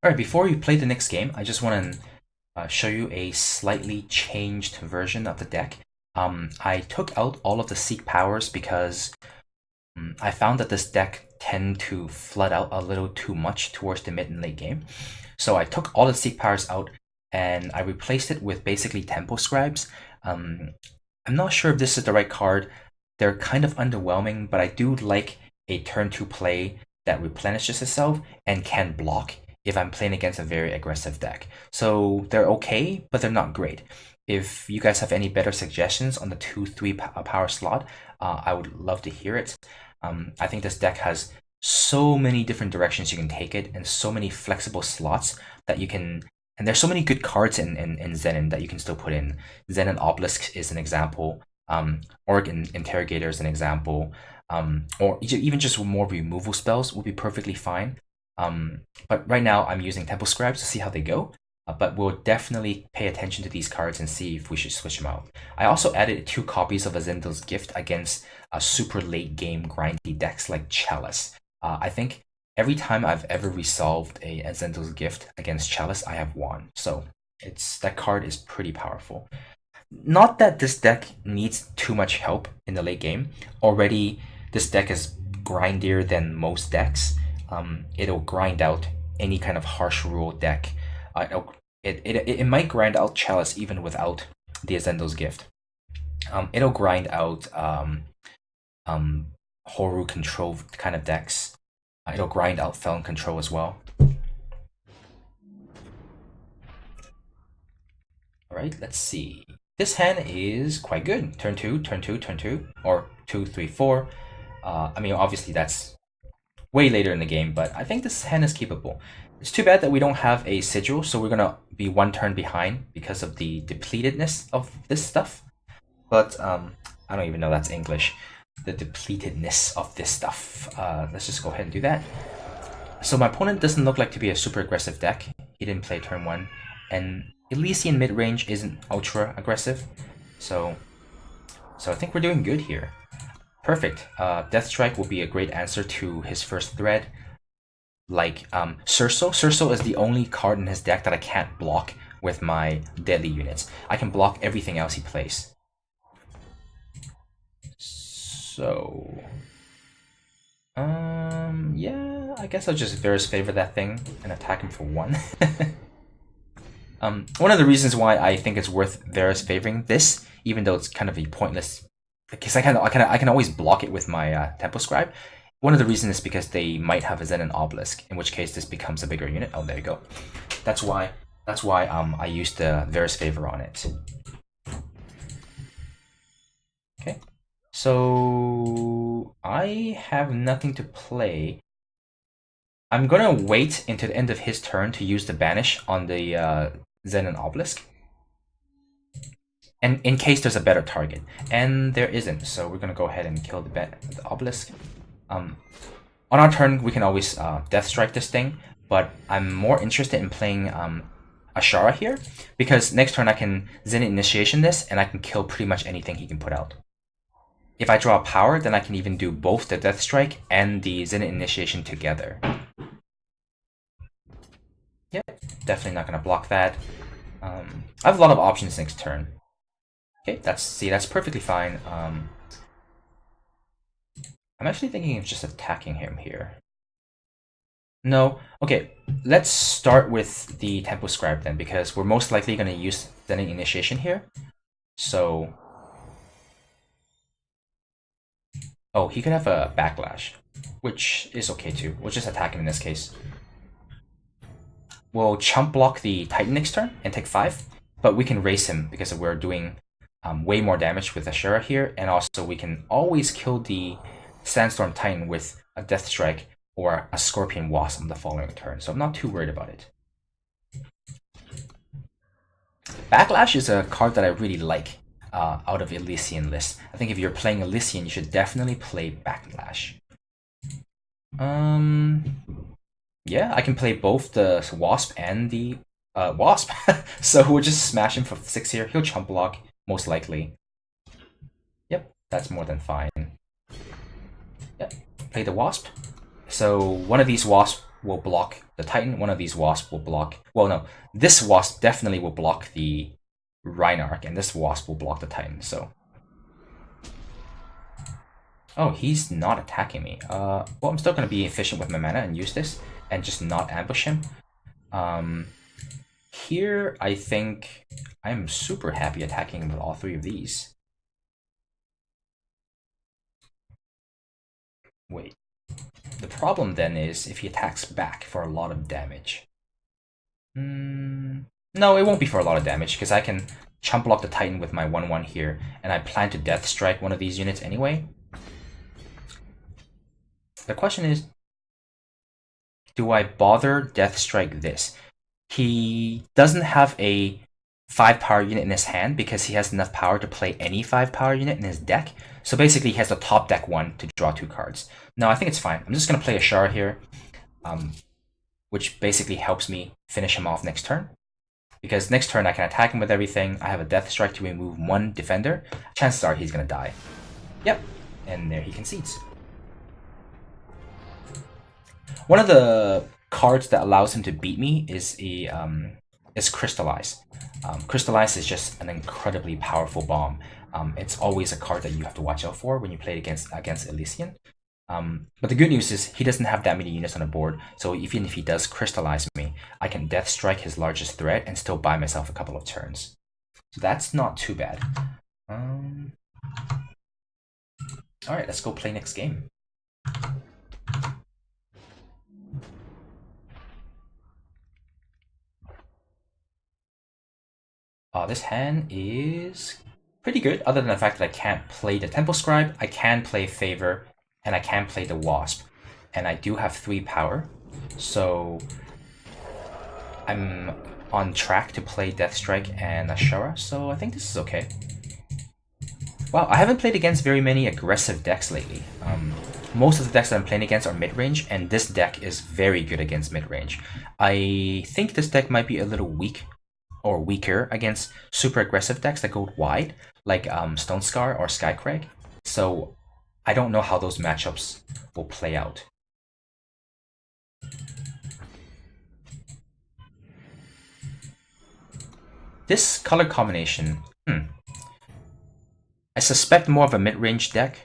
Alright, before we play the next game, I just want to show you a slightly changed version of the deck. I took out all of the Seek powers because I found that this deck tend to flood out a little too much towards the mid and late game. So I took all the Seek powers out and I replaced it with basically Tempo Scribes. I'm not sure if this is the right card. They're kind of underwhelming, but I do like a turn 2 play that replenishes itself and can block if I'm playing against a very aggressive deck. So they're okay, but they're not great. If you guys have any better suggestions on the 2-3 power slot, I would love to hear it. I think this deck has so many different directions you can take it and so many flexible slots that you can, and there's so many good cards in Xenan that you can still put in. Xenan Obelisk is an example, Organ Interrogator is an example, or even just more removal spells would be perfectly fine. But right now I'm using Tempo Scribes to see how they go, but we'll definitely pay attention to these cards and see if we should switch them out. I also added 2 copies of Azindel's Gift against super late game grindy decks like Chalice. I think every time I've ever resolved a Azindel's Gift against Chalice, I have won. So that card is pretty powerful. Not that this deck needs too much help in the late game. Already, this deck is grindier than most decks. It'll grind out any kind of harsh rule deck. It might grind out Chalice even without the Azindel's Gift. It'll grind out Horu control kind of decks. It'll grind out Felon control as well. Alright, let's see. This hand is quite good. Turn 2, turn 2, turn 2, or 2, 3, 4. I mean, obviously that's way later in the game, but I think this hand is keepable. It's too bad that we don't have a Sigil, so we're gonna be 1 turn behind because of the depletedness of this stuff. But I don't even know that's English. The depletedness of this stuff. Let's just go ahead and do that. So my opponent doesn't look like to be a super aggressive deck. He didn't play turn 1, and Elysian mid-range isn't ultra aggressive, so I think we're doing good here. Perfect. Deathstrike will be a great answer to his first thread. Like Surso. Surso is the only card in his deck that I can't block with my deadly units. I can block everything else he plays. So yeah, I guess I'll just Vera's favor that thing and attack him for 1. One of the reasons why I think it's worth Vera's favoring this, even though it's kind of a pointless, because I can always block it with my Tempo Scribe. One of the reasons is because they might have a Xenan Obelisk, in which case this becomes a bigger unit. Oh, there you go. That's why I used the Vera's favor on it. Okay, so I have nothing to play. I'm gonna wait until the end of his turn to use the Banish on the Xenan Obelisk, and in case there's a better target, and there isn't, so we're gonna go ahead and kill the Obelisk. On our turn, we can always Deathstrike this thing, but I'm more interested in playing Ashara here, because next turn I can Xenan Initiation this, and I can kill pretty much anything he can put out. If I draw a power, then I can even do both the Deathstrike and the Xenan Initiation together. Yep, definitely not gonna block that. I have a lot of options next turn. Okay, that's perfectly fine. I'm actually thinking of just attacking him here. No, okay, let's start with the Tempo Scribe then, because we're most likely gonna use Xenan Initiation here. So, oh, he could have a Backlash, which is okay too. We'll just attack him in this case. We'll chump block the Titan next turn and take 5, but we can race him because we're doing way more damage with Ashara here, and also we can always kill the Sandstorm Titan with a Deathstrike or a Scorpion Wasp on the following turn, so I'm not too worried about it. Backlash is a card that I really like out of Elysian list. I think if you're playing Elysian, you should definitely play Backlash. Yeah, I can play both the Wasp and the Wasp. So we'll just smash him for 6 here. He'll chump block, most likely. Yep, that's more than fine. Yep, play the Wasp. So one of these Wasp will block the Titan. One of these Wasp will block... Well, no. This Wasp definitely will block the Reinhardt, and this Wasp will block the Titan, so... Oh, he's not attacking me. Well, I'm still going to be efficient with my mana and use this, and just not ambush him. Here, I think I'm super happy attacking with all three of these. Wait. The problem then is if he attacks back for a lot of damage. No, it won't be for a lot of damage, because I can chump block the Titan with my 1/1 here, and I plan to Deathstrike one of these units anyway. The question is, do I bother Deathstrike this? He doesn't have a 5 power unit in his hand because he has enough power to play any 5 power unit in his deck. So basically he has the top deck one to draw 2 cards. No, I think it's fine. I'm just going to play Ashara here, which basically helps me finish him off next turn. Because next turn I can attack him with everything. I have a Deathstrike to remove 1 defender. Chances are he's going to die. Yep, and there he concedes. One of the cards that allows him to beat me is Crystallize. Crystallize is just an incredibly powerful bomb. It's always a card that you have to watch out for when you play against Elysian. But the good news is he doesn't have that many units on the board, so even if he does Crystallize me, I can Deathstrike his largest threat and still buy myself a couple of turns. So that's not too bad. Alright, let's go play next game. This hand is pretty good, other than the fact that I can't play the Temple Scribe, I can play Favor, and I can play the Wasp. And I do have 3 power, so I'm on track to play Deathstrike and Ashara, so I think this is okay. Wow, I haven't played against very many aggressive decks lately. Most of the decks that I'm playing against are mid-range, and this deck is very good against mid-range. I think this deck might be a little weak or weaker against super aggressive decks that go wide, like Stone Scar or Skycrag. So I don't know how those matchups will play out. This color combination, I suspect more of a mid-range deck,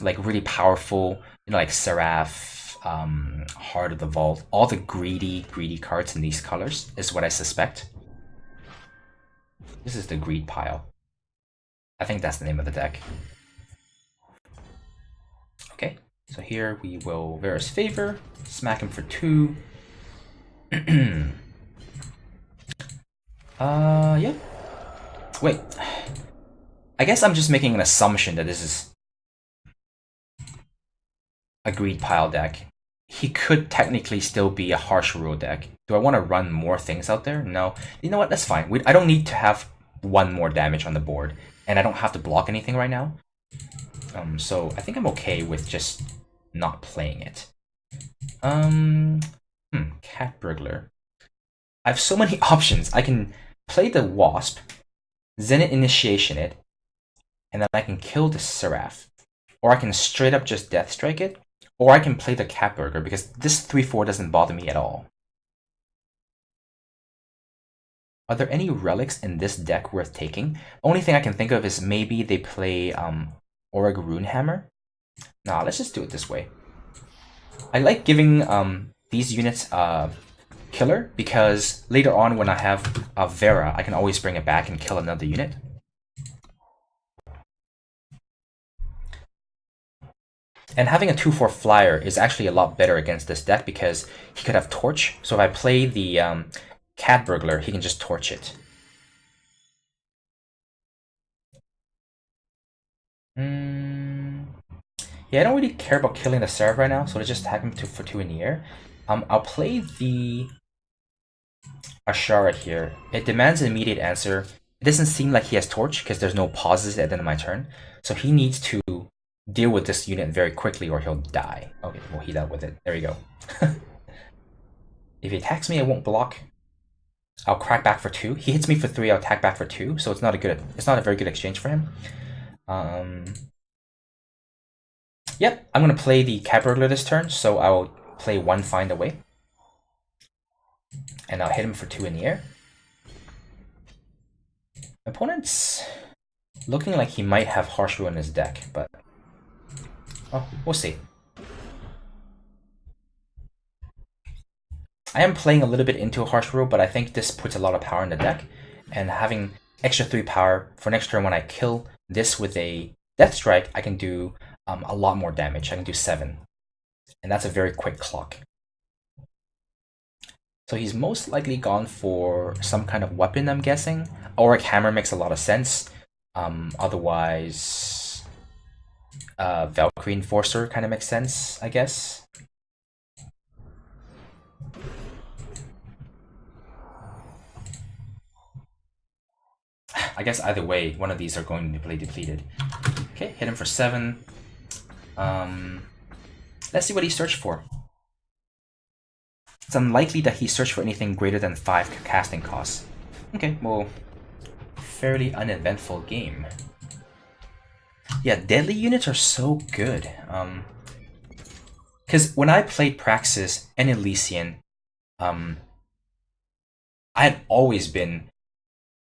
like really powerful, you know, like Seraph, Heart of the Vault, all the greedy cards in these colors is what I suspect. This is the Greed Pile. I think that's the name of the deck. Okay, so here we will Vara's Favor, smack him for 2. Yeah. Wait. I guess I'm just making an assumption that this is a Greed Pile deck. He could technically still be a Harsh Rule deck. Do I want to run more things out there? No. You know what? That's fine. I don't need to have 1 more damage on the board, and I don't have to block anything right now. So I think I'm okay with just not playing it. Cat Burglar. I have so many options. I can play the Wasp, Zenith Initiation it, and then I can kill the Seraph. Or I can straight up just Deathstrike it, or I can play the Cat Burglar, because this 3/4 doesn't bother me at all. Are there any relics in this deck worth taking? Only thing I can think of is maybe they play Auric Runehammer. Nah, let's just do it this way. I like giving these units killer, because later on when I have a Vara, I can always bring it back and kill another unit. And having a 2/4 flyer is actually a lot better against this deck because he could have Torch. So if I play the Cat Burglar, he can just Torch it. Yeah, I don't really care about killing the Seraph right now, so let's just attack him for 2 in the air. I'll play the Ashara here. It demands an immediate answer. It doesn't seem like he has Torch because there's no pauses at the end of my turn. So he needs to deal with this unit very quickly or he'll die. Okay, well, he dealt with it. There we go. If he attacks me, I won't block. I'll crack back for 2. He hits me for 3, I'll attack back for 2, so it's not a very good exchange for him. Yep, I'm gonna play the Cat Burglar this turn, so I'll play 1 Find a Way. and I'll hit him for 2 in the air. My opponent's looking like he might have Harsh Rule in his deck, but oh, we'll see. I am playing a little bit into a Harsh Rule, but I think this puts a lot of power in the deck, and having extra 3 power for next turn when I kill this with a Deathstrike, I can do a lot more damage. I can do 7, and that's a very quick clock. So he's most likely gone for some kind of weapon, I'm guessing. Auric Hammer makes a lot of sense. Otherwise, Valkyrie Enforcer kind of makes sense, I guess. I guess either way, one of these are going to play depleted. Okay, hit him for 7. Let's see what he searched for. It's unlikely that he searched for anything greater than 5 casting costs. Okay, well, fairly uneventful game. Yeah, deadly units are so good. Because when I played Praxis and Elysian, I had always been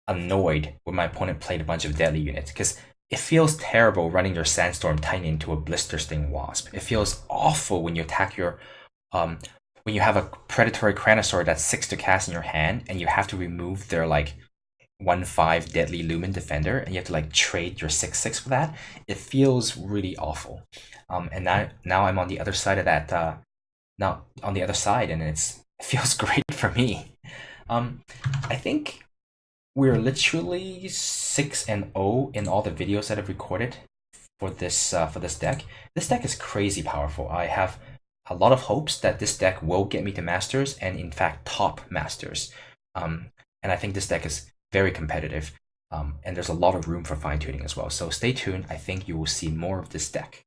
annoyed when my opponent played a bunch of deadly units, because it feels terrible running your Sandstorm Titan into a Blistersting Wasp. It feels awful when you attack your when you have a predatory Cranosaur that's 6 to cast in your hand, and you have to remove their like 1/5 deadly Lumen defender, and you have to like trade your 6/6 for that. It feels really awful. And now I'm on the other side of that. Now on the other side, and it feels great for me. I think we're literally 6-0 in all the videos that I've recorded for this deck. This deck is crazy powerful. I have a lot of hopes that this deck will get me to Masters, and in fact top Masters. And I think this deck is very competitive, and there's a lot of room for fine tuning as well. So stay tuned. I think you will see more of this deck.